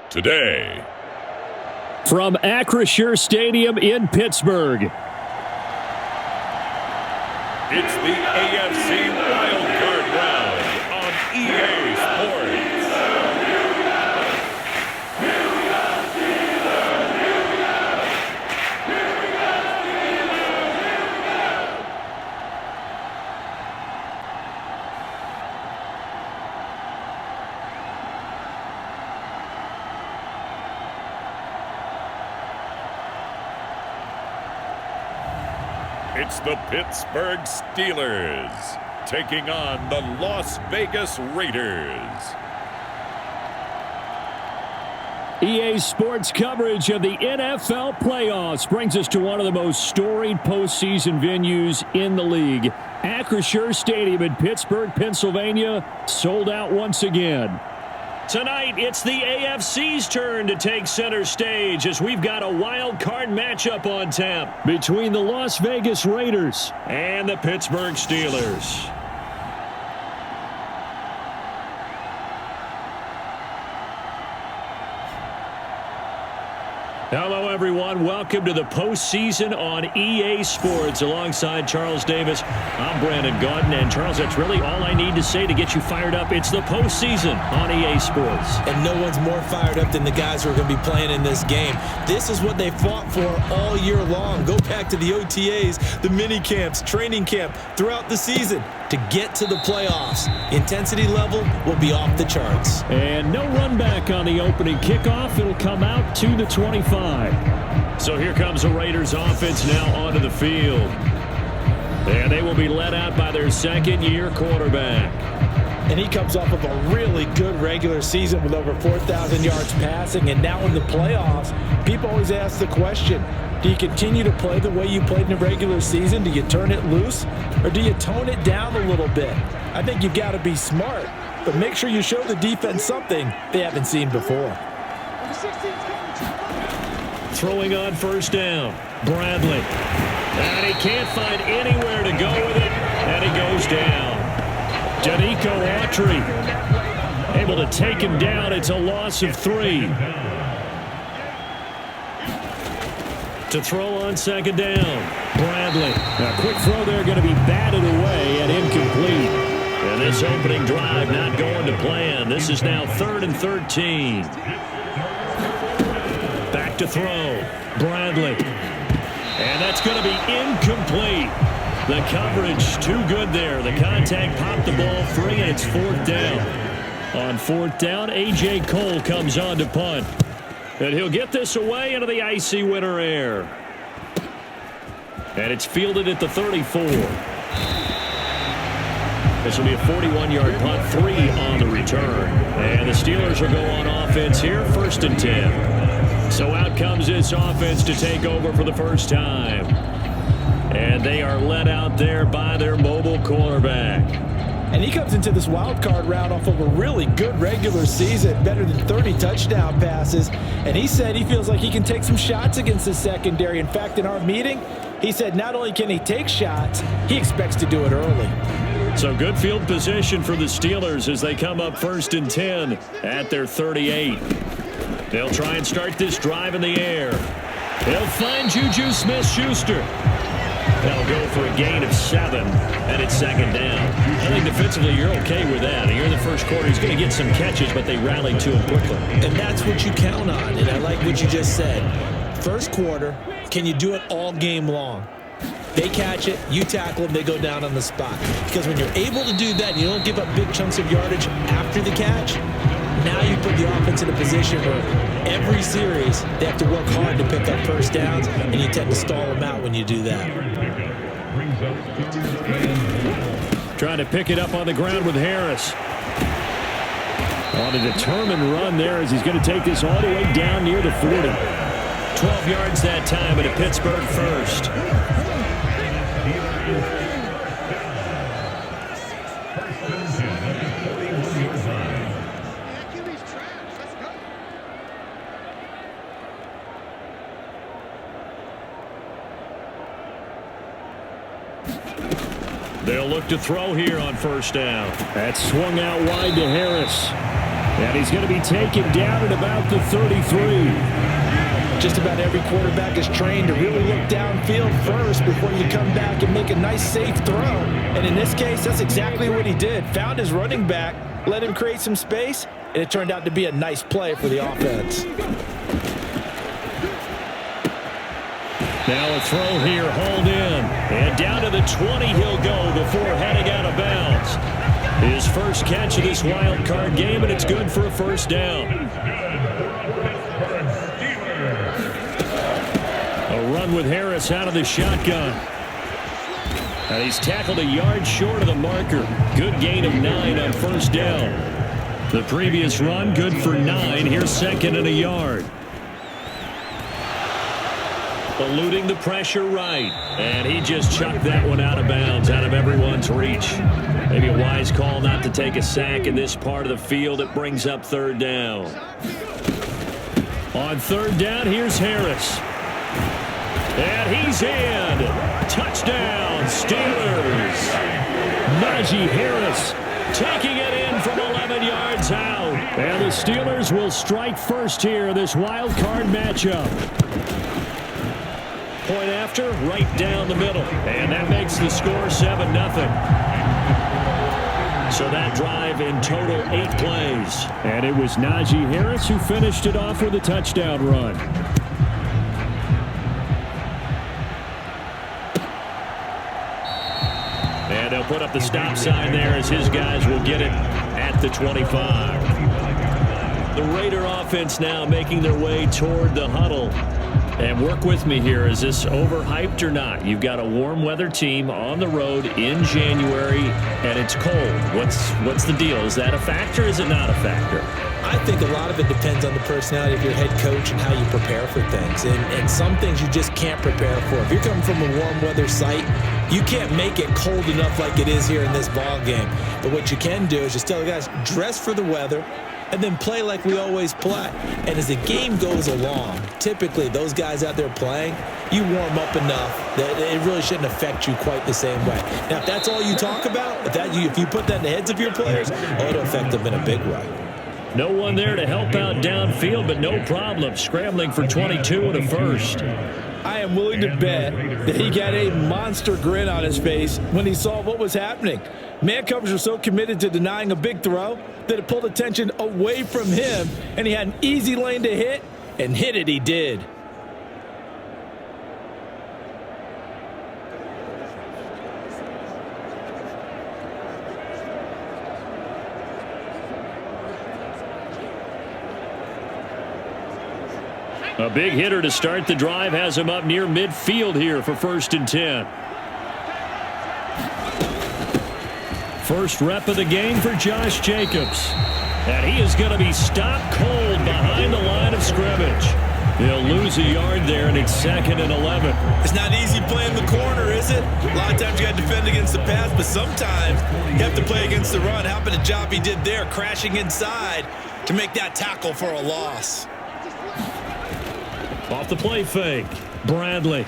today. From Acrisure Stadium in Pittsburgh, it's the AFC Wild Card Round on EA Sports. It's the Pittsburgh Steelers taking on the Las Vegas Raiders. EA Sports coverage of the NFL playoffs brings us to one of the most storied postseason venues in the league. Acrisure Stadium in Pittsburgh, Pennsylvania, sold out once again. Tonight, it's the AFC's turn to take center stage as we've got a wild card matchup on tap between the Las Vegas Raiders and the Pittsburgh Steelers. Hello, everyone. Welcome to the postseason on EA Sports. Alongside Charles Davis, I'm Brandon Gaudin. And, Charles, that's really all I need to say to get you fired up. It's the postseason on EA Sports. And no one's more fired up than the guys who are going to be playing in this game. This is what they fought for all year long. Go back to the OTAs, the mini camps, training camp, throughout the season to get to the playoffs. Intensity level will be off the charts. And no run back on the opening kickoff. It'll come out to the 25. So here comes the Raiders offense now onto the field. And they will be led out by their second-year quarterback. And he comes off of a really good regular season with over 4,000 yards passing. And now in the playoffs, people always ask the question, do you continue to play the way you played in the regular season? Do you turn it loose? Or do you tone it down a little bit? I think you've got to be smart, but make sure you show the defense something they haven't seen before. Throwing on first down, Bradley. And he can't find anywhere to go with it, and he goes down. Danico Autry able to take him down. It's a loss of 3. To throw on second down, Bradley. A quick throw there going to be batted away and incomplete. And this opening drive not going to plan. This is now 3rd and 13. Back to throw, Bradley. And that's going to be incomplete. The coverage too good there. The contact popped the ball free, and it's 4th down. On 4th down, A.J. Cole comes on to punt. And he'll get this away into the icy winter air. And it's fielded at the 34. This will be a 41-yard punt, 3 on the return. And the Steelers will go on offense here, 1st and 10. So out comes this offense to take over for the first time. And they are led out there by their mobile quarterback. And he comes into this wild card round off of a really good regular season, better than 30 touchdown passes. And he said he feels like he can take some shots against the secondary. In fact, in our meeting, he said not only can he take shots, he expects to do it early. So good field position for the Steelers as they come up 1st and 10 at their 38. They'll try and start this drive in the air. They'll find Juju Smith-Schuster. They'll go for a gain of 7, and it's 2nd down. I think defensively you're okay with that. Here in the first quarter, he's going to get some catches, but they rallied to him quickly. And that's what you count on, and I like what you just said. First quarter, can you do it all game long? They catch it, you tackle them, they go down on the spot. Because when you're able to do that, you don't give up big chunks of yardage after the catch, now you put the offense in a position where every series they have to work hard to pick up first downs, and you tend to stall them out when you do that. Trying to pick it up on the ground with Harris. On a determined run there as he's going to take this all the way down near the 40. 12 yards that time, and a Pittsburgh first. They'll look to throw here on first down. That's swung out wide to Harris. And he's going to be taken down at about the 33. Just about every quarterback is trained to really look downfield first before you come back and make a nice, safe throw. And in this case, that's exactly what he did. Found his running back, let him create some space, and it turned out to be a nice play for the offense. Now a throw here, hauled in. And down to the 20 he'll go before heading out of bounds. His first catch of this wild card game, and it's good for a first down. A run with Harris out of the shotgun. And he's tackled a yard short of the marker. Good gain of 9 on first down. The previous run, good for 9. Here's second and a yard. Eluding the pressure right. And he just chucked that one out of bounds, out of everyone's reach. Maybe a wise call not to take a sack in this part of the field. It brings up third down. On third down, here's Harris. And he's in. Touchdown, Steelers. Najee Harris taking it in from 11 yards out. And the Steelers will strike first here in this wild card matchup. Point after, right down the middle. And that makes the score 7-0. So that drive in total 8 plays. And it was Najee Harris who finished it off with a touchdown run. And they'll put up the stop sign there as his guys will get it at the 25. The Raider offense now making their way toward the huddle. And work with me here. Is this overhyped or not? You've got a warm weather team on the road in January, and it's cold. What's the deal? Is that a factor? Is it not a factor? I think a lot of it depends on the personality of your head coach and how you prepare for things. And some things you just can't prepare for. If you're coming from a warm weather site, you can't make it cold enough like it is here in this ball game. But what you can do is just tell the guys, dress for the weather, and then play like we always play. And as the game goes along, typically those guys out there playing, you warm up enough that it really shouldn't affect you quite the same way. Now, if that's all you talk about, if you put that in the heads of your players, it'll affect them in a big way. No one there to help out downfield, but no problem. Scrambling for 22 and a first. I am willing to bet that he got a monster grin on his face when he saw what was happening. Man coverage was so committed to denying a big throw that it pulled attention away from him, and he had an easy lane to hit, and hit it he did. A big hitter to start the drive has him up near midfield here for 1st and 10. First rep of the game for Josh Jacobs. And he is going to be stopped cold behind the line of scrimmage. They'll lose a yard there, and it's 2nd and 11. It's not easy playing the corner, is it? A lot of times you got to defend against the pass, but sometimes you have to play against the run. How about the job he did there, crashing inside to make that tackle for a loss? Off the play fake, Bradley.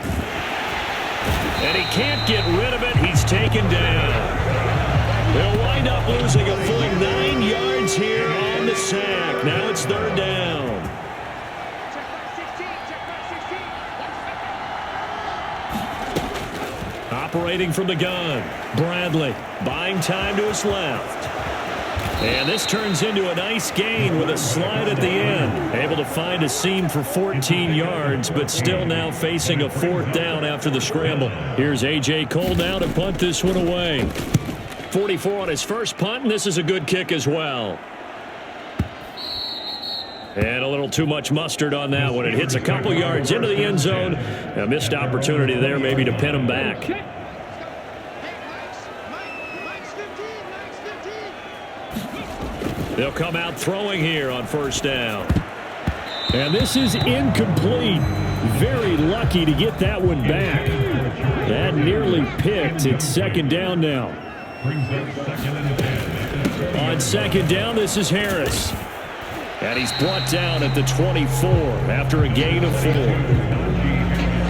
And he can't get rid of it. He's taken down. They'll wind up losing a full 9 yards here on the sack. Now it's 3rd down. Operating from the gun, Bradley buying time to his left. And this turns into a nice gain with a slide at the end. Able to find a seam for 14 yards, but still now facing a 4th down after the scramble. Here's A.J. Cole now to punt this one away. 44 on his first punt, and this is a good kick as well. And a little too much mustard on that one. It hits a couple yards into the end zone. A missed opportunity there maybe to pin him back. They'll come out throwing here on 1st down. And this is incomplete. Very lucky to get that one back. That nearly picked. It's 2nd down now. On 2nd down, this is Harris. And he's brought down at the 24 after a gain of 4.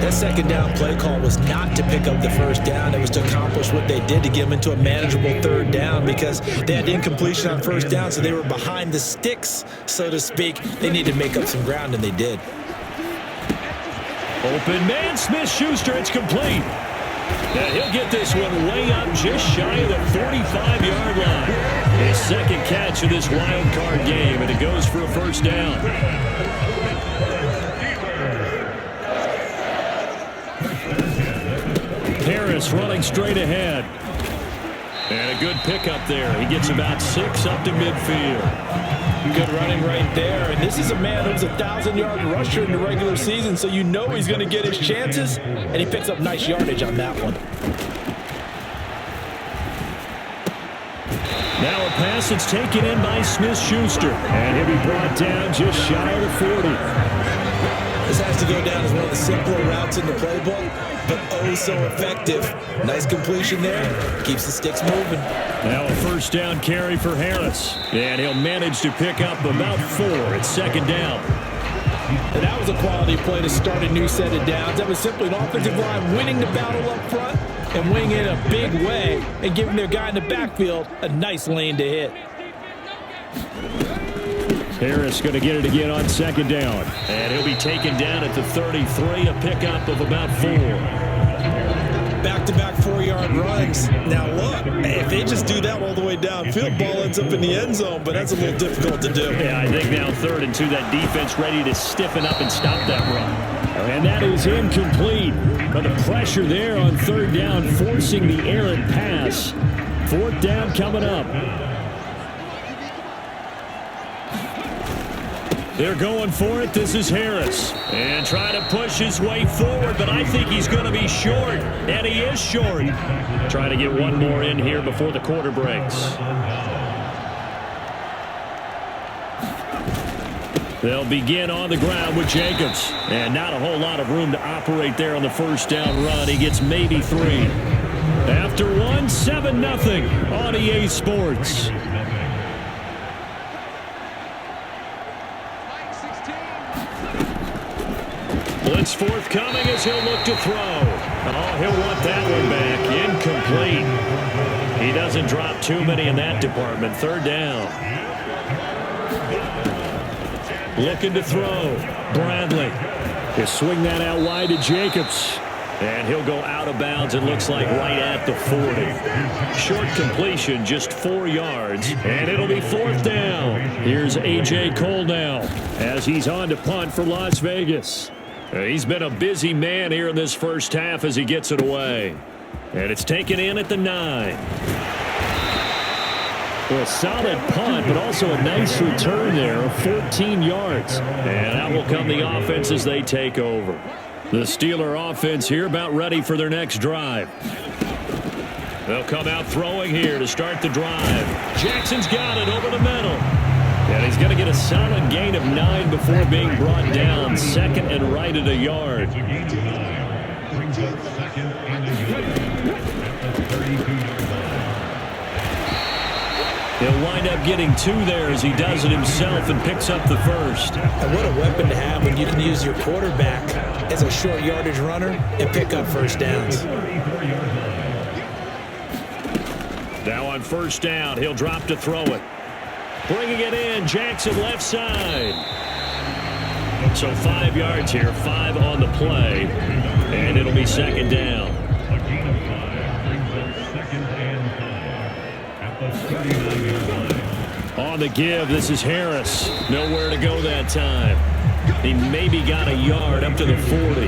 That second down play call was not to pick up the first down. It was to accomplish what they did to get them into a manageable third down because they had incompletion on first down, so they were behind the sticks, so to speak. They needed to make up some ground, and they did. Open man, Smith-Schuster, it's complete. And he'll get this one way up just shy of the 45-yard line. His second catch of this wild card game, and it goes for a first down. Harris running straight ahead. And a good pickup there. He gets about 6 up to midfield. Good running right there. And this is a man who's a 1,000-yard rusher in the regular season, so you know he's going to get his chances. And he picks up nice yardage on that one. Now a pass that's taken in by Smith-Schuster. And he'll be brought down just shy of the 40. This has to go down as one of the simpler routes in the playbook, but oh so effective. Nice completion there. Keeps the sticks moving. Now a first down carry for Harris. And he'll manage to pick up about 4 at second down. And that was a quality play to start a new set of downs. That was simply an offensive line winning the battle up front and winning it a big way and giving their guy in the backfield a nice lane to hit. Harris going to get it again on second down. And he'll be taken down at the 33, a pickup of about 4. Back-to-back 4-yard runs. Now look, if they just do that all the way downfield, ball ends up in the end zone, but that's a little difficult to do. Yeah, I think now 3rd and 2, that defense ready to stiffen up and stop that run. And that is incomplete. But the pressure there on 3rd down, forcing the errant pass. 4th down coming up. They're going for it. This is Harris. And trying to push his way forward, but I think he's going to be short. And he is short. Trying to get one more in here before the quarter breaks. They'll begin on the ground with Jacobs. And not a whole lot of room to operate there on the first down run. He gets maybe 3. After 1, 7-0 on EA Sports. Blitz forthcoming as he'll look to throw. Oh, he'll want that one back. Incomplete. He doesn't drop too many in that department. 3rd down. Looking to throw. Bradley. He'll swing that out wide to Jacobs. And he'll go out of bounds, it looks like right at the 40. Short completion, just 4 yards. And it'll be 4th down. Here's A.J. Cole now as he's on to punt for Las Vegas. He's been a busy man here in this first half as he gets it away. And it's taken in at the 9. Well, a solid punt, but also a nice return there of 14 yards. And out will come the offense as they take over. The Steeler offense here about ready for their next drive. They'll come out throwing here to start the drive. Jackson's got it over the middle. And he's going to get a solid gain of 9 before being brought down. 2nd and right at a yard. He'll wind up getting 2 there as he does it himself and picks up the first. And what a weapon to have when you can use your quarterback as a short yardage runner and pick up first downs. Now on first down, he'll drop to throw it. Bringing it in, Jackson left side. So 5 yards here, 5 on the play, and it'll be 2nd down. On the give, this is Harris. Nowhere to go that time. He maybe got a yard up to the 40.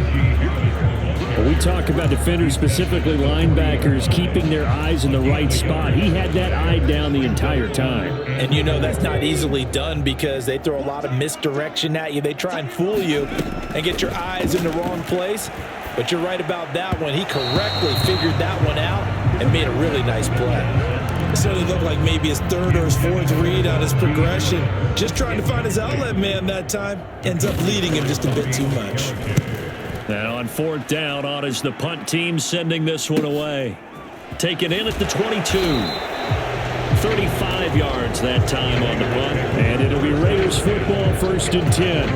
When we talk about defenders, specifically linebackers, keeping their eyes in the right spot, he had that eye down the entire time. And you know that's not easily done because they throw a lot of misdirection at you. They try and fool you and get your eyes in the wrong place. But you're right about that one. He correctly figured that one out and made a really nice play. It certainly looked like maybe his 3rd or his 4th read on his progression. Just trying to find his outlet man that time. Ends up leading him just a bit too much. Now on 4th down, on is the punt team sending this one away. Taken in at the 22. 35 yards that time on the punt. And it'll be Raiders football, 1st and 10.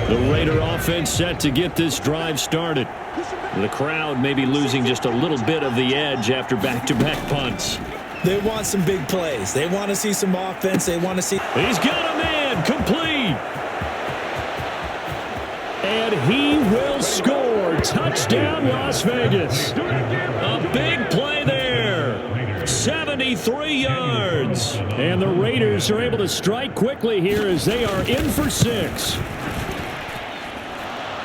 The Raider offense set to get this drive started. The crowd may be losing just a little bit of the edge after back-to-back punts. They want some big plays. They want to see some offense. They want to see. He's got a man complete. And he will score. Touchdown, Las Vegas. A big play there. 73 yards. And the Raiders are able to strike quickly here as they are in for 6.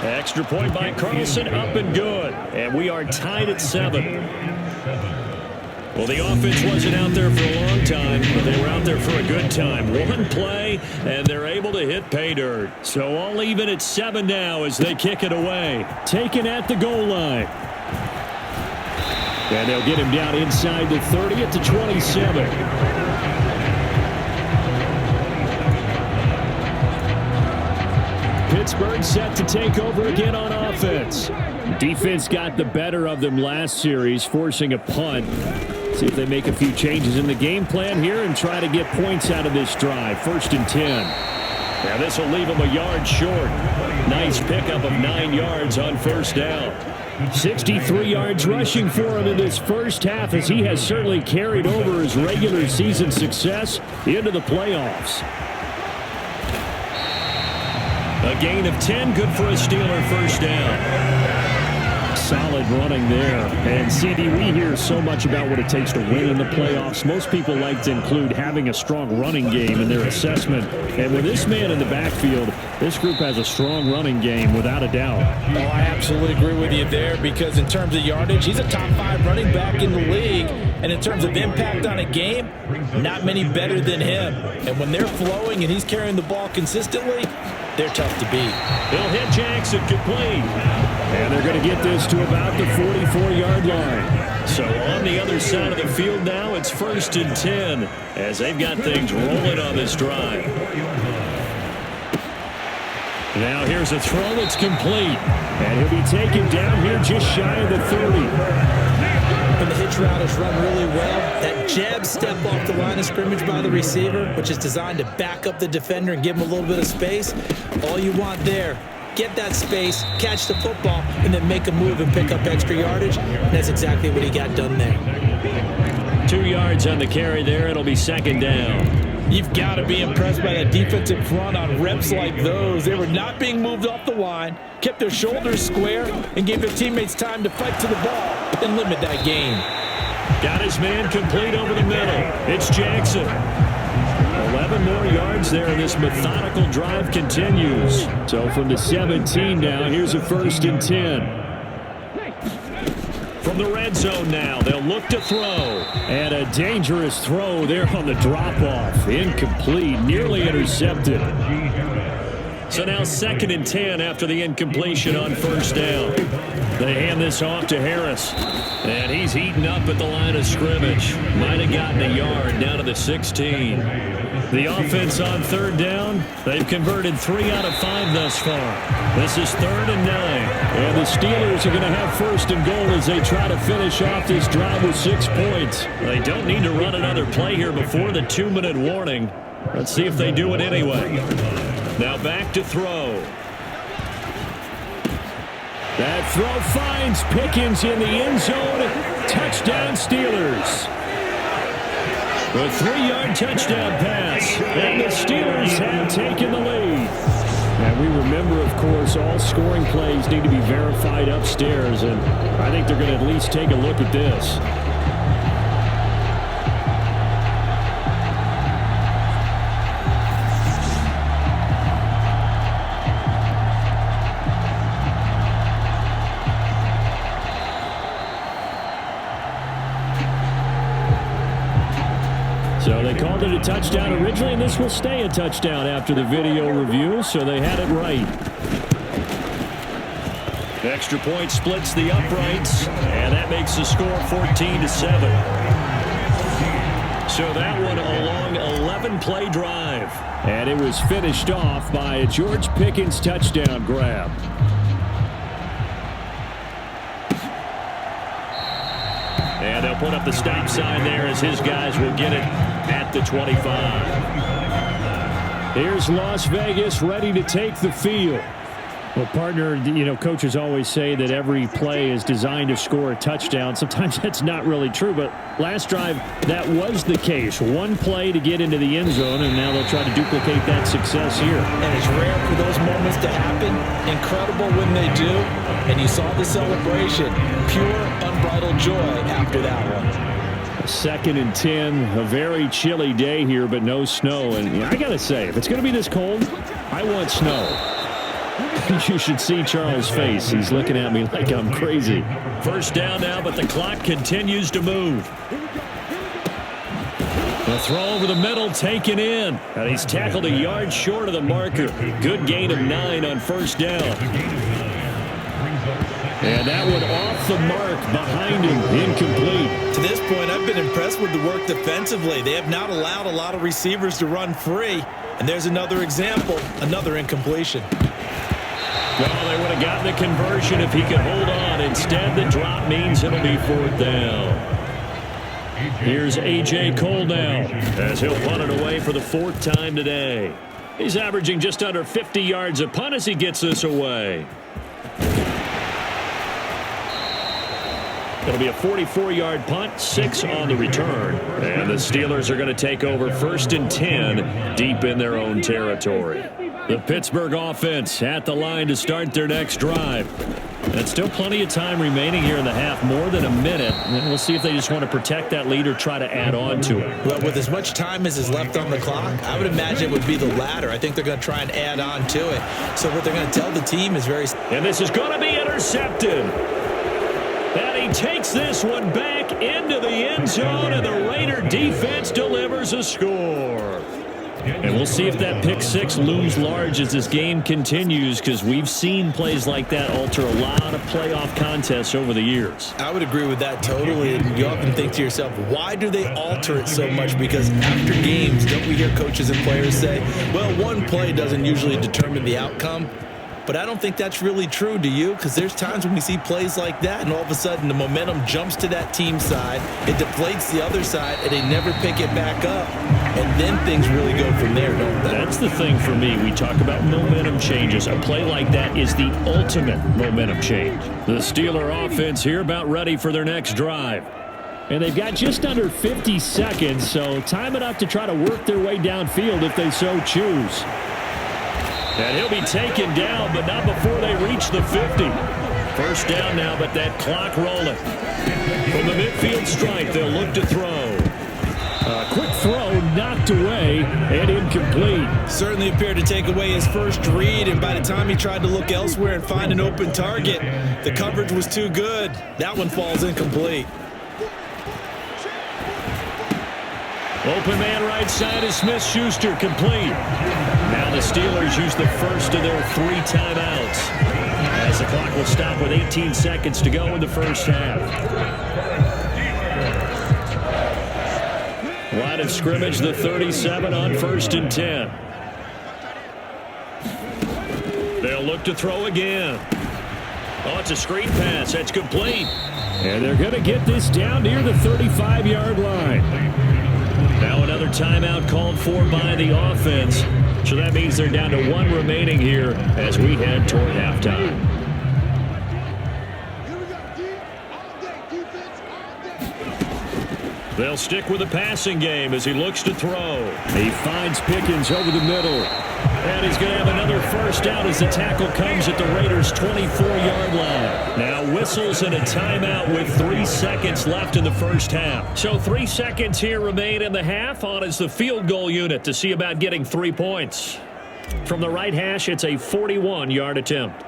Extra point by Carlson, up and good. And we are tied at 7. Well, the offense wasn't out there for a long time, but they were out there for a good time. One play, and they're able to hit pay dirt. So all even at 7 now as they kick it away. Taken at the goal line. And they'll get him down inside the 30 at the 27. Pittsburgh set to take over again on offense. Defense got the better of them last series, forcing a punt. See if they make a few changes in the game plan here and try to get points out of this drive. 1st and 10. Now this will leave them a yard short. Nice pickup of 9 yards on 1st down. 63 yards rushing for him in this first half as he has certainly carried over his regular season success into the playoffs. A gain of 10, good for a Steeler 1st down. Solid running there. And CD, we hear so much about what it takes to win in the playoffs. Most people like to include having a strong running game in their assessment. And with this man in the backfield, this group has a strong running game without a doubt. Oh, I absolutely agree with you there because in terms of yardage, he's a top 5 running back in the league. And in terms of impact on a game, not many better than him. And when they're flowing and he's carrying the ball consistently, they're tough to beat. He'll hit Jackson complete. And they're going to get this to about the 44-yard line. So on the other side of the field now, it's 1st and 10 as they've got things rolling on this drive. Now here's a throw that's complete. And he'll be taken down here just shy of the 30. And the hitch route is run really well. That jab step off the line of scrimmage by the receiver, which is designed to back up the defender and give him a little bit of space. All you want there, get that space, catch the football, and then make a move and pick up extra yardage. And that's exactly what he got done there. 2 yards on the carry there. It'll be 2nd down. You've got to be impressed by that defensive front on reps like those. They were not being moved off the line, kept their shoulders square, and gave their teammates time to fight to the ball and limit that gain. Got his man complete over the middle. It's Jackson. 11 more yards there, and this methodical drive continues. So from the 17 now, here's a 1st and 10. From the red zone now, they'll look to throw. And a dangerous throw there on the drop-off. Incomplete, nearly intercepted. So now 2nd and 10 after the incompletion on 1st down. They hand this off to Harris. And he's heating up at the line of scrimmage. Might have gotten a yard down to the 16. The offense on 3rd down, they've converted 3 out of 5 thus far. This is 3rd and 9. And the Steelers are going to have 1st and goal as they try to finish off this drive with 6 points. They don't need to run another play here before the 2-minute warning. Let's see if they do it anyway. Now back to throw. That throw finds Pickens in the end zone. Touchdown Steelers. A 3-yard touchdown pass. And the Steelers have taken the lead. And we remember, of course, all scoring plays need to be verified upstairs. And I think they're going to at least take a look at this. So they called it a touchdown originally, and this will stay a touchdown after the video review, so they had it right. Extra point splits the uprights, and that makes the score 14-7. So that one a long 11-play drive. And it was finished off by a George Pickens touchdown grab. And they'll put up the stop sign there as his guys will get it at the 25. Here's Las Vegas ready to take the field. Well, partner, coaches always say that every play is designed to score a touchdown. Sometimes that's not really true, but last drive, that was the case. One play to get into the end zone, and now they'll try to duplicate that success here. And it's rare for those moments to happen. Incredible when they do. And you saw the celebration. Pure, unbridled joy after that one. 2nd and 10, a very chilly day here, but no snow. And I got to say, if it's going to be this cold, I want snow. You should see Charles' face. He's looking at me like I'm crazy. First down now, but the clock continues to move. The throw over the middle, taken in. And he's tackled a yard short of the marker. Good gain of 9 on first down. And that one off the mark behind him, incomplete. To this point, I've been impressed with the work defensively. They have not allowed a lot of receivers to run free. And there's another example, another incompletion. Well, they would have gotten the conversion if he could hold on. Instead, the drop means it'll be 4th down. Here's A.J. Cole now, as he'll punt it away for the 4th time today. He's averaging just under 50 yards a punt as he gets this away. It'll be a 44-yard punt, 6 on the return. And the Steelers are going to take over 1st and 10 deep in their own territory. The Pittsburgh offense at the line to start their next drive. And still plenty of time remaining here in the half, more than a minute. And we'll see if they just want to protect that lead or try to add on to it. Well, with as much time as is left on the clock, I would imagine it would be the latter. I think they're going to try and add on to it. So what they're going to tell the team is very... And this is going to be intercepted. And he takes this one back into the end zone, and the Raider defense delivers a score. And we'll see if that pick 6 looms large as this game continues, because we've seen plays like that alter a lot of playoff contests over the years. I would agree with that totally. And you often think to yourself, why do they alter it so much? Because after games, don't we hear coaches and players say, well, one play doesn't usually determine the outcome? But I don't think that's really true, do you? Because there's times when we see plays like that, and all of a sudden the momentum jumps to that team side, it deflates the other side, and they never pick it back up. And then things really go from there, don't they? That's the thing for me. We talk about momentum changes. A play like that is the ultimate momentum change. The Steeler offense here about ready for their next drive. And they've got just under 50 seconds, so time enough to try to work their way downfield if they so choose. And he'll be taken down, but not before they reach the 50. First down now, but that clock rolling. From the midfield stripe, they'll look to throw. A quick throw knocked away and incomplete. Certainly appeared to take away his first read, and by the time he tried to look elsewhere and find an open target, the coverage was too good. That one falls incomplete. Open man right side is Smith-Schuster, complete. Now the Steelers use the first of their 3 timeouts, as the clock will stop with 18 seconds to go in the first half. Line of scrimmage, the 37 on 1st and 10. They'll look to throw again. Oh, it's a screen pass. That's complete. And they're going to get this down near the 35-yard line. Now another timeout called for by the offense. So that means they're down to 1 remaining here as we head toward halftime. They'll stick with the passing game as he looks to throw. He finds Pickens over the middle. And he's going to have another first down as the tackle comes at the Raiders' 24-yard line. Now whistles and a timeout with 3 seconds left in the first half. So 3 seconds here remain in the half. On is the field goal unit to see about getting 3 points. From the right hash, it's a 41-yard attempt.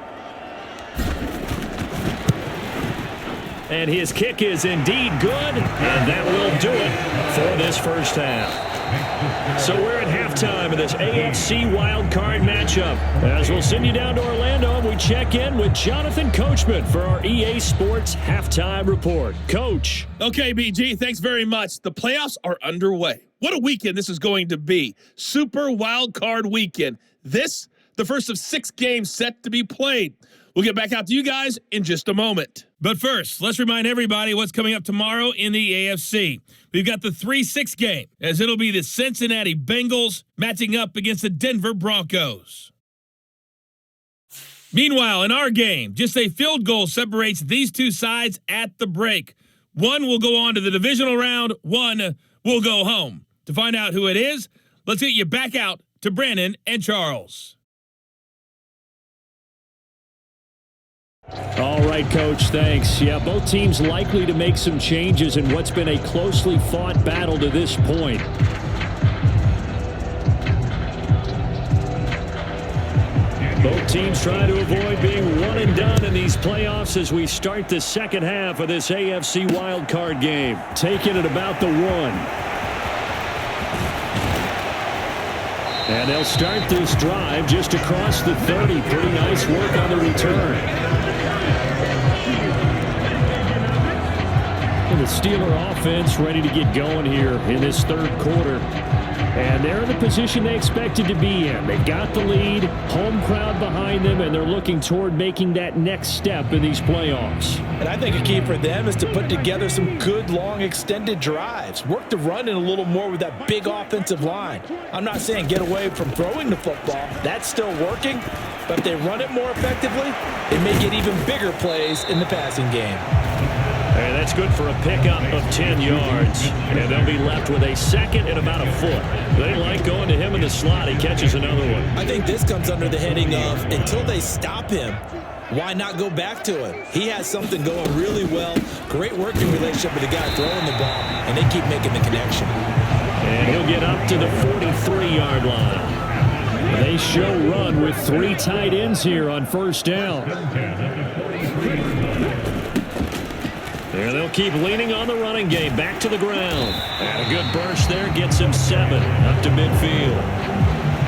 And his kick is indeed good, and that will do it for this first half. So we're at halftime of this AFC wildcard matchup. As we'll send you down to Orlando, and we check in with Jonathan Coachman for our EA Sports Halftime Report. Coach. Okay, BG, thanks very much. The playoffs are underway. What a weekend this is going to be. Super wildcard weekend. This, the first of 6 games set to be played. We'll get back out to you guys in just a moment. But first, let's remind everybody what's coming up tomorrow in the AFC. We've got the 3-6 game, as it'll be the Cincinnati Bengals matching up against the Denver Broncos. Meanwhile, in our game, just a field goal separates these two sides at the break. One will go on to the divisional round, one will go home. To find out who it is, let's get you back out to Brandon and Charles. All right, Coach, thanks. Yeah, both teams likely to make some changes in what's been a closely fought battle to this point. Both teams trying to avoid being one and done in these playoffs as we start the second half of this AFC wildcard game. Taking it about the 1. And they'll start this drive just across the 30. Pretty nice work on the return. And the Steeler offense ready to get going here in this third quarter. And they're in the position they expected to be in. They've got the lead, home crowd behind them, and they're looking toward making that next step in these playoffs. And I think a key for them is to put together some good, long, extended drives. Work the run in a little more with that big offensive line. I'm not saying get away from throwing the football. That's still working. But if they run it more effectively, they may get even bigger plays in the passing game. Hey, that's good for a pickup of 10 yards. And they'll be left with a second and about a foot. They like going to him in the slot. He catches another one. I think this comes under the heading of until they stop him, why not go back to him? He has something going really well. Great working relationship with the guy throwing the ball, and they keep making the connection. And he'll get up to the 43-yard line. They show run with 3 tight ends here on first down. And they'll keep leaning on the running game. Back to the ground. And a good burst there gets him 7 up to midfield.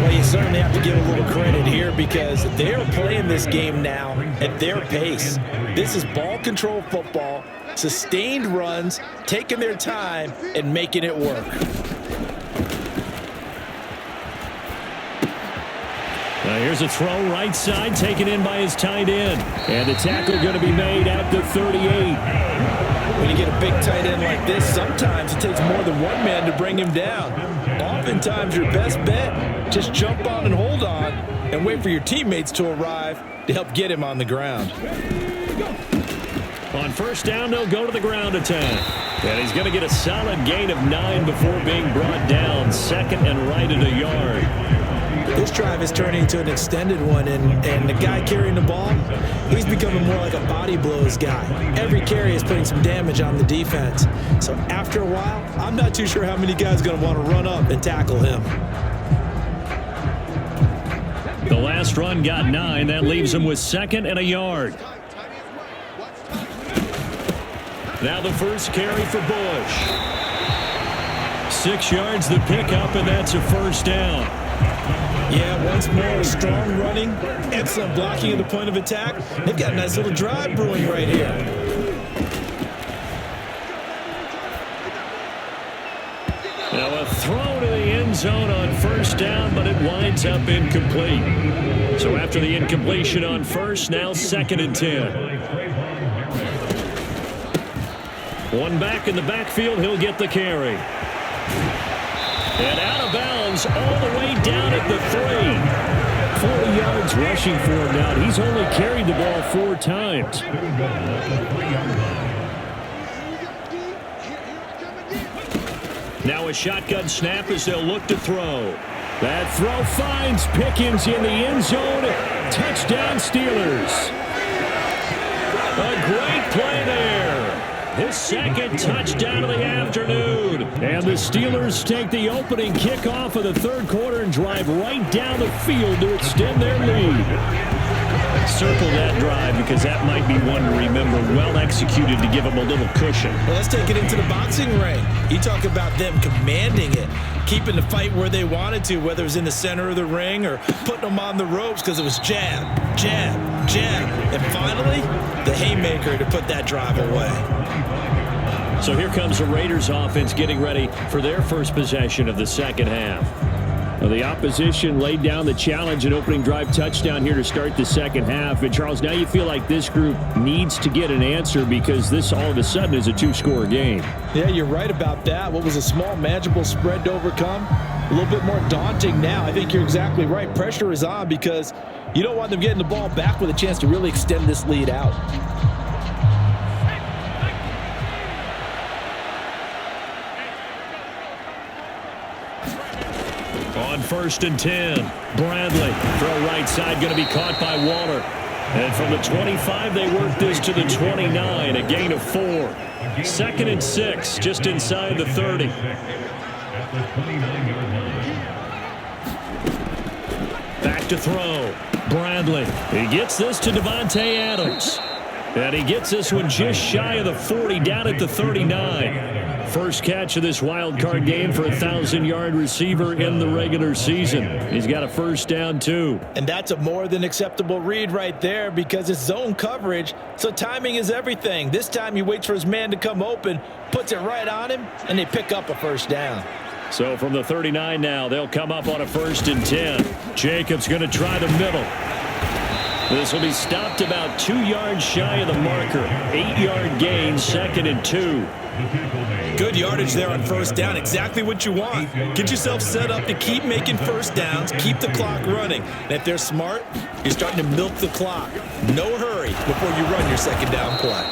Well, you certainly have to give a little credit here because they're playing this game now at their pace. This is ball control football, sustained runs, taking their time, and making it work. Now here's a throw right side, taken in by his tight end. And the tackle going to be made at the 38. When you get a big tight end like this, sometimes it takes more than one man to bring him down. Oftentimes, your best bet, just jump on and hold on and wait for your teammates to arrive to help get him on the ground. On first down, they'll go to the ground attack. And he's going to get a solid gain of 9 before being brought down. Second and right at a yard. This drive is turning into an extended one, and the guy carrying the ball, he's becoming more like a body blows guy. Every carry is putting some damage on the defense. So after a while, I'm not too sure how many guys are going to want to run up and tackle him. The last run got 9. That leaves him with second and a yard. Now the first carry for Bush. 6 yards the pickup, and that's a first down. Yeah, once more, strong running, excellent blocking at the point of attack. They've got a nice little drive brewing right here. Now a throw to the end zone on first down, but it winds up incomplete. So after the incompletion on first, now second and 10. One back in the backfield, he'll get the carry. And out of bounds all the way down at the 3. 40 yards rushing for him now. He's only carried the ball 4 times. Now a shotgun snap as they'll look to throw. That throw finds Pickens in the end zone. Touchdown Steelers. A great play there. His second touchdown of the afternoon. And the Steelers take the opening kickoff of the third quarter and drive right down the field to extend their lead. Circle that drive because that might be one to remember. Well executed to give them a little cushion. Well, let's take it into the boxing ring. You talk about them commanding it, keeping the fight where they wanted to, whether it was in the center of the ring or putting them on the ropes because it was jab, jab, jab. And finally, the haymaker to put that drive away. So here comes the Raiders offense getting ready for their first possession of the second half. Well, the opposition laid down the challenge and opening drive touchdown here to start the second half. And Charles, now you feel like this group needs to get an answer because this all of a sudden is a 2-score game. Yeah, you're right about that. What was a small, manageable spread to overcome a little bit more daunting now. I think you're exactly right. Pressure is on because you don't want them getting the ball back with a chance to really extend this lead out. On 1st and 10, Bradley. Throw right side, going to be caught by Waller. And from the 25, they work this to the 29, a gain of 4. 2nd and 6, just inside the 30. Back to throw. Bradley. He gets this to Devontae Adams. And he gets this one just shy of the 40, down at the 39. First catch of this wild card game for a 1,000-yard receiver in the regular season. He's got a first down, too. And that's a more than acceptable read right there because it's zone coverage, so timing is everything. This time he waits for his man to come open, puts it right on him, and they pick up a first down. So from the 39 now, they'll come up on a 1st and 10. Jacobs going to try the middle. This will be stopped about 2 yards shy of the marker. 8-yard gain, 2nd and 2. Good yardage there on first down. Exactly what you want. Get yourself set up to keep making first downs, keep the clock running. And if they're smart, you're starting to milk the clock. No hurry before you run your second down play.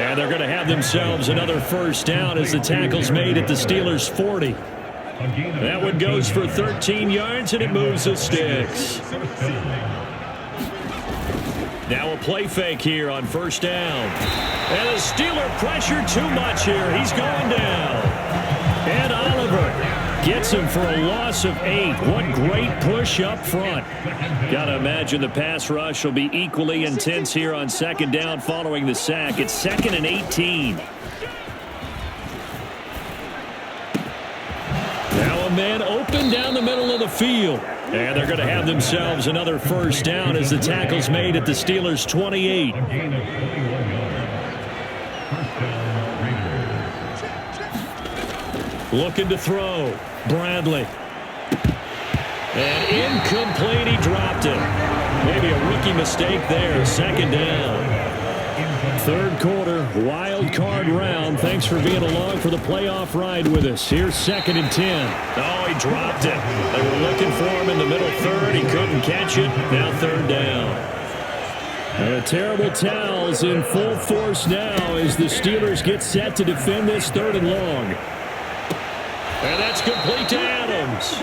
And they're going to have themselves another first down as the tackle's made at the Steelers' 40. That one goes for 13 yards, and it moves the sticks. Now a play fake here on first down. And the Steeler pressure too much here. He's going down. And Oliver gets him for a loss of 8. What great push up front. Got to imagine the pass rush will be equally intense here on second down following the sack. It's 2nd and 18. Now a man open down the middle of the field. And they're going to have themselves another first down as the tackle's made at the Steelers' 28. Looking to throw. Bradley. And incomplete. He dropped it. Maybe a rookie mistake there. 2nd down. 3rd quarter, wild card round. Thanks for being along for the playoff ride with us. Here's 2nd and 10. Oh, he dropped it. They were looking for him in the middle third. He couldn't catch it. Now 3rd down. And the terrible towels in full force now as the Steelers get set to defend this 3rd and long. And that's complete to Adams.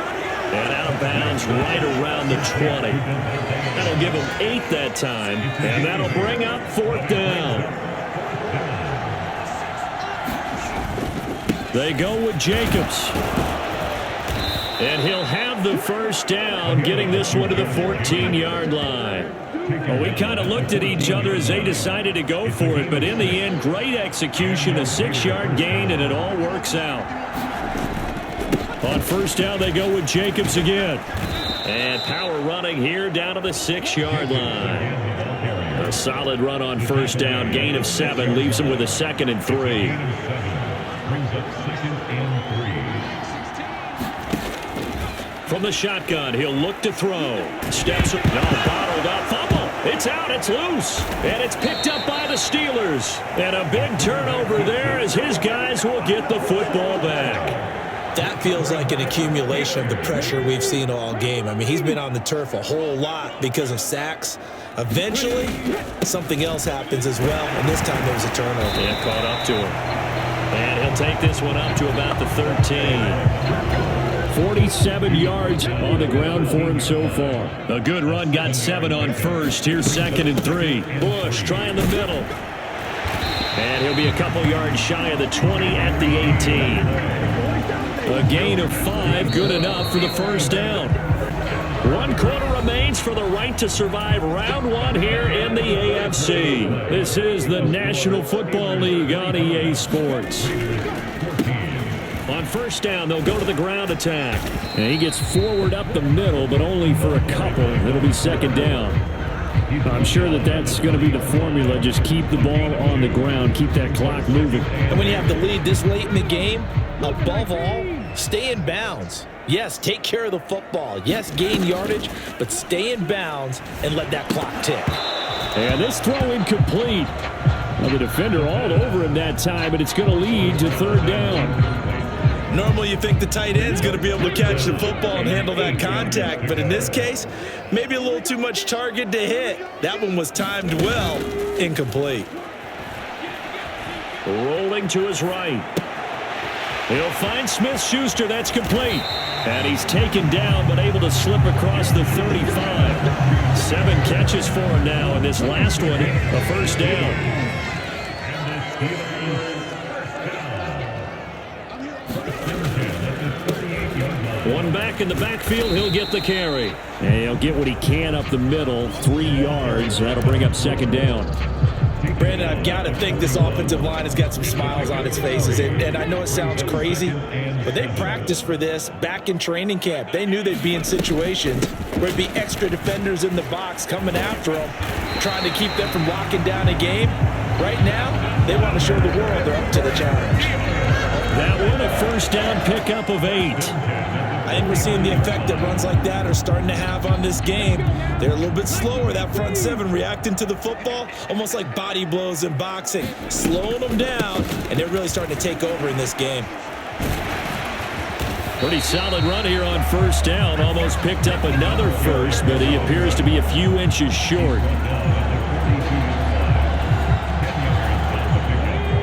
And out of bounds right around the 20. That'll give him 8 that time. And that'll bring up 4th down. They go with Jacobs. And he'll have the first down, getting this one to the 14-yard line. Well, we kind of looked at each other as they decided to go for it. But in the end, great execution, a 6-yard gain, and it all works out. On first down, they go with Jacobs again. And power running here down to the 6-yard line. A solid run on first down. Gain of 7 leaves him with a 2nd and 3. From the shotgun, he'll look to throw. Steps up. No, bottled up. Fumble. It's out. It's loose. And it's picked up by the Steelers. And a big turnover there as his guys will get the football back. That feels like an accumulation of the pressure we've seen all game. I mean, he's been on the turf a whole lot because of sacks. Eventually, something else happens as well, and this time there was a turnover. Yeah, caught up to him. And he'll take this one up to about the 13. 47 yards on the ground for him so far. A good run, got 7 on first. Here's 2nd and 3. Bush trying the middle. And he'll be a couple yards shy of the 20 at the 18. A gain of 5, good enough for the first down. 1 quarter remains for the right to survive round 1 here in the AFC. This is the National Football League on EA Sports. On first down, they'll go to the ground attack. And he gets forward up the middle, but only for a couple. It'll be 2nd down. I'm sure that's going to be the formula. Just keep the ball on the ground. Keep that clock moving. And when you have the lead this late in the game, above all, stay in bounds. Yes, take care of the football. Yes, gain yardage, but stay in bounds and let that clock tick. And this throw incomplete. Well, the defender all over him that time, but it's going to lead to 3rd down. Normally you think the tight end's going to be able to catch the football and handle that contact, but in this case, maybe a little too much target to hit. That one was timed well, incomplete. Rolling to his right. He'll find Smith-Schuster. That's complete. And he's taken down, but able to slip across the 35. 7 catches for him now, and this last one, a first down. One back in the backfield, he'll get the carry. And he'll get what he can up the middle, 3 yards. That'll bring up second down. Brandon, I've got to think this offensive line has got some smiles on its faces. And I know it sounds crazy, but they practiced for this back in training camp. They knew they'd be in situations where there'd be extra defenders in the box coming after them, trying to keep them from locking down a game. Right now, they want to show the world they're up to the challenge. That one, a first down pickup of 8. I think we're seeing the effect that runs like that are starting to have on this game. They're a little bit slower, that front 7, reacting to the football, almost like body blows in boxing, slowing them down, and they're really starting to take over in this game. Pretty solid run here on first down. Almost picked up another first, but he appears to be a few inches short.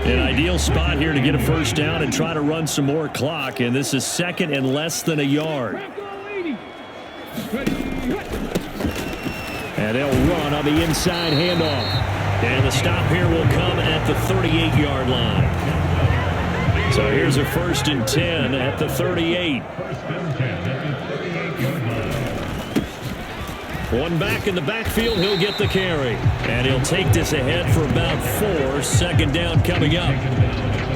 An ideal spot here to get a first down and try to run some more clock, and this is second and less than a yard. And they'll run on the inside handoff. And the stop here will come at the 38-yard line. So here's a 1st and 10 at the 38. One back in the backfield, he'll get the carry. And he'll take this ahead for about 4. Second down coming up.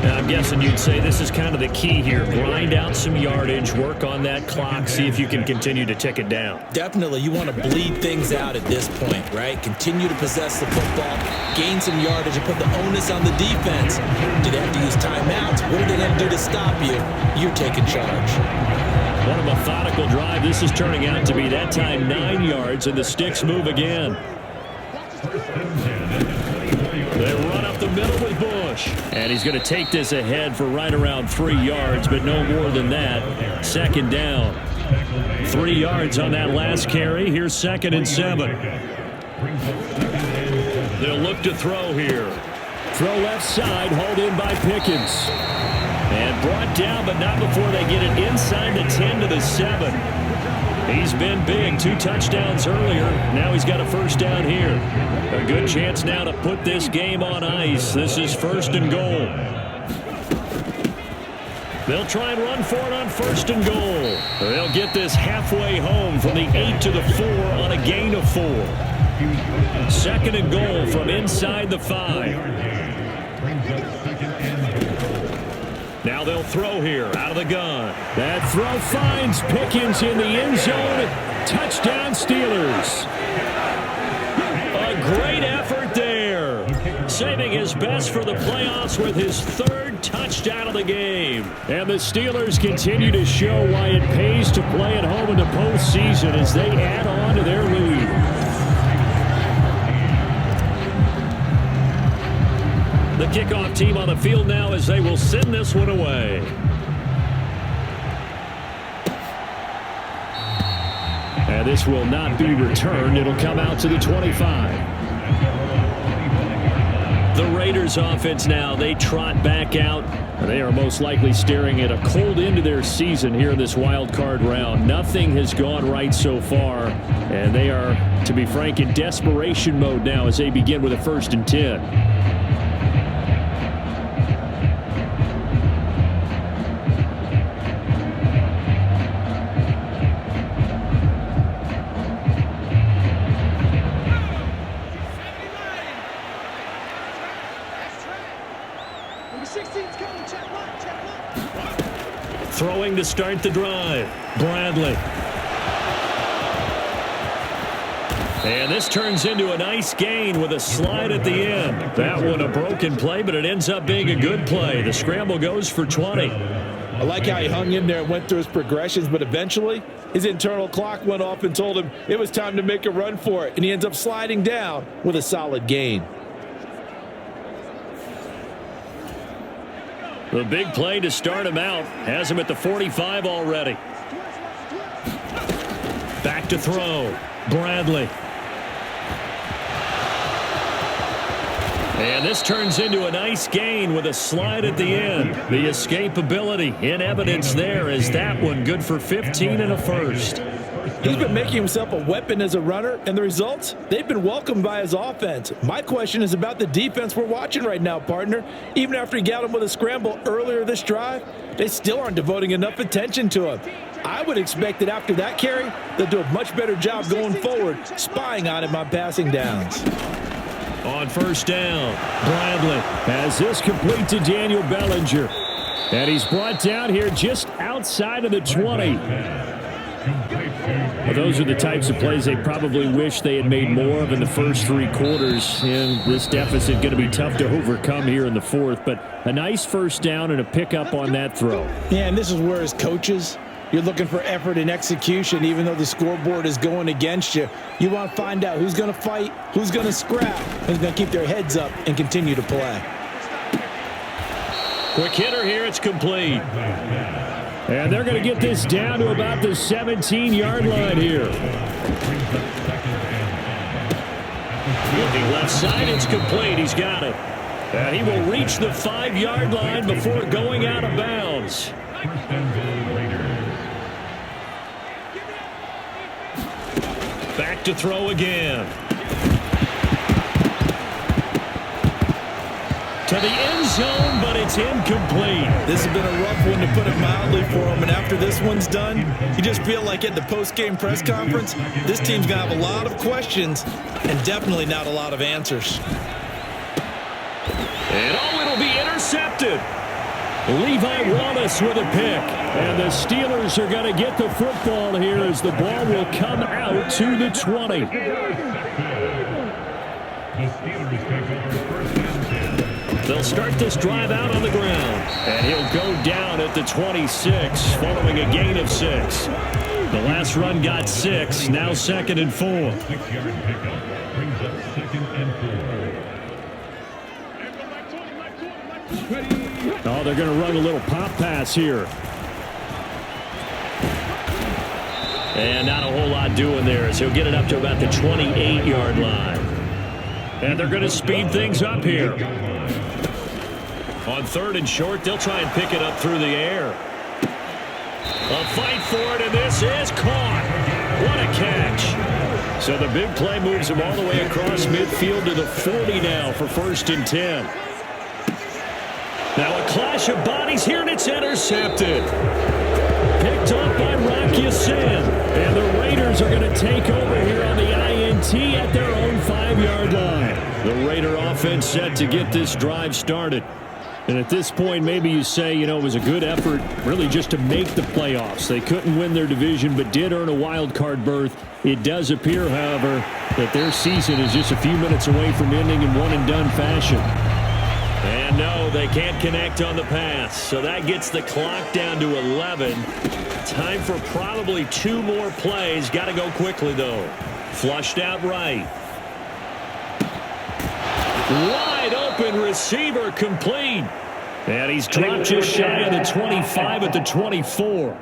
Now, I'm guessing you'd say this is kind of the key here. Grind out some yardage, work on that clock, see if you can continue to tick it down. Definitely, you want to bleed things out at this point, right? Continue to possess the football, gain some yardage, and put the onus on the defense. Do they have to use timeouts? What are they going to do to stop you? You're taking charge. What a methodical drive. This is turning out to be, that time, 9 yards, and the sticks move again. They run up the middle with Bush. And he's going to take this ahead for right around 3 yards, but no more than that. Second down. 3 yards on that last carry. Here's 2nd and 7. They'll look to throw here. Throw left side, hauled in by Pickens. And brought down, but not before they get it inside the 10 to the 7. He's been big. 2 touchdowns earlier. Now he's got a first down here. A good chance now to put this game on ice. This is 1st and goal. They'll try and run for it on 1st and goal. They'll get this halfway home from the 8 to the 4 on a gain of 4. 2nd and goal from inside the 5. Now they'll throw here out of the gun. That throw finds Pickens in the end zone. Touchdown Steelers. A great effort there. Saving his best for the playoffs with his 3rd touchdown of the game. And the Steelers continue to show why it pays to play at home in the postseason as they add on to their lead. The kickoff team on the field now as they will send this one away. And this will not be returned. It'll come out to the 25. The Raiders offense now, they trot back out. They are most likely staring at a cold end to their season here in this wild card round. Nothing has gone right so far, and they are, to be frank, in desperation mode now as they begin with a 1st and 10. Throwing to start the drive. Bradley. And this turns into a nice gain with a slide at the end. That one a broken play, but it ends up being a good play. The scramble goes for 20. I like how he hung in there and went through his progressions, but eventually his internal clock went off and told him it was time to make a run for it, and he ends up sliding down with a solid gain. The big play to start him out has him at the 45 already. Back to throw. Bradley. And this turns into a nice gain with a slide at the end. The escapability in evidence there is that one good for 15 and a first. He's been making himself a weapon as a runner, and the results, they've been welcomed by his offense. My question is about the defense we're watching right now, partner. Even after he got him with a scramble earlier this drive, they still aren't devoting enough attention to him. I would expect that after that carry, they'll do a much better job going forward, spying on him on passing downs. On first down, Bradley has this complete to Daniel Bellinger. And he's brought down here just outside of the 20. Well, those are the types of plays they probably wish they had made more of in the first 3 quarters. And this deficit going to be tough to overcome here in the 4th. But a nice first down and a pickup on that throw. Yeah, and this is where as coaches, you're looking for effort and execution. Even though the scoreboard is going against you, you want to find out who's going to fight, who's going to scrap, who's going to keep their heads up and continue to play. Quick hitter here. It's complete. And they're going to get this down to about the 17-yard line here. Looking left side, it's complete. He's got it. And he will reach the 5-yard line before going out of bounds. Back to throw again. To the end zone, but it's incomplete. This has been a rough one, to put it mildly, for him. And after this one's done, you just feel like at the post-game press conference, this team's going to have a lot of questions and definitely not a lot of answers. And it'll be intercepted. Levi Wallace with a pick. And the Steelers are going to get the football here as the ball will come out to the 20. They'll start this drive out on the ground. And he'll go down at the 26 following a gain of 6. The last run got 6. Now 2nd and 4. Oh, they're going to run a little pop pass here. And not a whole lot doing there as he'll get it up to about the 28-yard line. And they're going to speed things up here. On 3rd and short, they'll try and pick it up through the air. A fight for it, and this is caught. What a catch. So the big play moves him all the way across midfield to the 40 now for 1st and 10. Now a clash of bodies here, and it's intercepted. Picked up by Rocky Sin. And the Raiders are going to take over here on the INT at their own 5-yard line. The Raider offense set to get this drive started. And at this point, maybe you say, it was a good effort really just to make the playoffs. They couldn't win their division but did earn a wild card berth. It does appear, however, that their season is just a few minutes away from ending in one-and-done fashion. And no, they can't connect on the pass. So that gets the clock down to 11. Time for probably 2 more plays. Got to go quickly, though. Flushed out right. Wide open receiver complete. And he's dropped just shy of the 25 at the 24.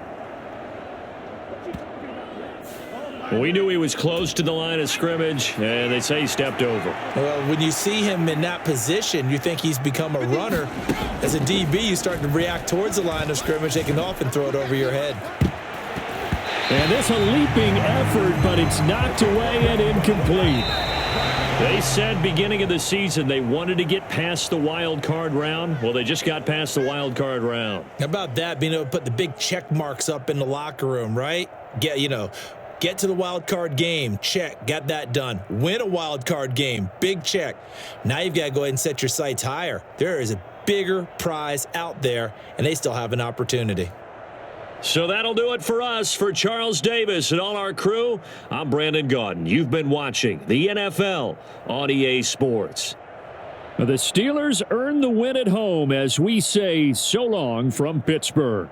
We knew he was close to the line of scrimmage, and they say he stepped over. Well, when you see him in that position, you think he's become a runner. As a DB, you start to react towards the line of scrimmage. They can often throw it over your head. And it's a leaping effort, but it's knocked away and incomplete. They said beginning of the season they wanted to get past the wild card round. Well, they just got past the wild card round. How about that? Being able to put the big check marks up in the locker room, right? Get to the wild card game. Check. Got that done. Win a wild card game. Big check. Now you've got to go ahead and set your sights higher. There is a bigger prize out there, and they still have an opportunity. So that'll do it for us. For Charles Davis and all our crew, I'm Brandon Gaudin. You've been watching the NFL on EA Sports. The Steelers earn the win at home as we say so long from Pittsburgh.